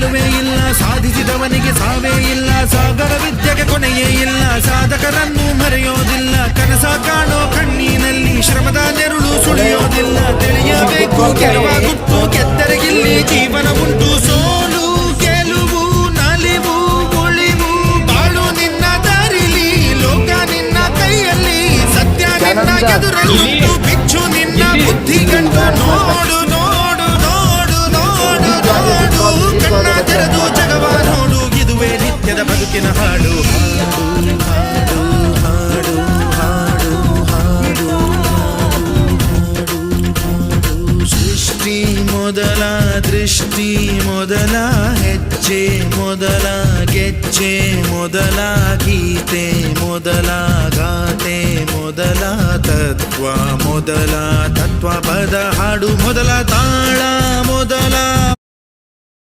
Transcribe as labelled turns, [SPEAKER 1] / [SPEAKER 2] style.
[SPEAKER 1] ಗೆಲುವೇ ಇಲ್ಲ, ಸಾಧಿಸಿದವನಿಗೆ ಸಾವೇ ಇಲ್ಲ, ಸಾಗರ ವಿದ್ಯೆಗೆ ಕೊನೆಯೇ ಇಲ್ಲ, ಸಾಧಕರನ್ನು ಮರೆಯೋದಿಲ್ಲ, ಕನಸ ಕಾಣೋ ಕಣ್ಣಿನಲ್ಲಿ ಶ್ರಮದ ನೆರುಳು ಸುಳಿಯೋದಿಲ್ಲ, ತಿಳಿಯಬೇಕು ಗೆಲುವ ಗುಟ್ಟು, ಗೆದ್ದರೆಗಿಲ್ಲಿ ಜೀವನ ಉಂಟು, ಸೋಲು ಗೆಲುವು ನಲಿವು ಉಳಿವು, ಬಾಳು ನಿನ್ನ ದಾರಿಲಿ, ಲೋಕ ನಿನ್ನ ಕೈಯಲ್ಲಿ, ಸತ್ಯ ನಿನ್ನ ಎದುರಲ್ಲುಂಟು, ಬಿಚ್ಚು ನಿನ್ನ ಬುದ್ಧಿ ಗಂಟು, ನೋಡು ನೋಡು ನೋಡು ನೋಡು ನೋಡು, ಕಣ್ಣ ತೆರೆದು ಜಗವ ನೋಡು, ಇದುವೇ ನಿತ್ಯದ ಬದುಕಿನ ಹಾಡು. ಹಾಡು ಹಾಡು ಹಾಡು ಹಾಡು ಹಾಡು, ಸೃಷ್ಟಿ ಮೊದಲ ದೃಷ್ಟಿ ಮೊದಲ ಹೆಜ್ಜೆ ಮೊದಲ ಗೆಜ್ಜೆ ಮೊದಲ ಗೀತೆ ಮೊದಲ ಗಾತೆ ಮೊದಲ ತತ್ವ ಮೊದಲ ತತ್ವ ಪದ ಹಾಡು ಮೊದಲ ತಾಳ ಮೊದಲ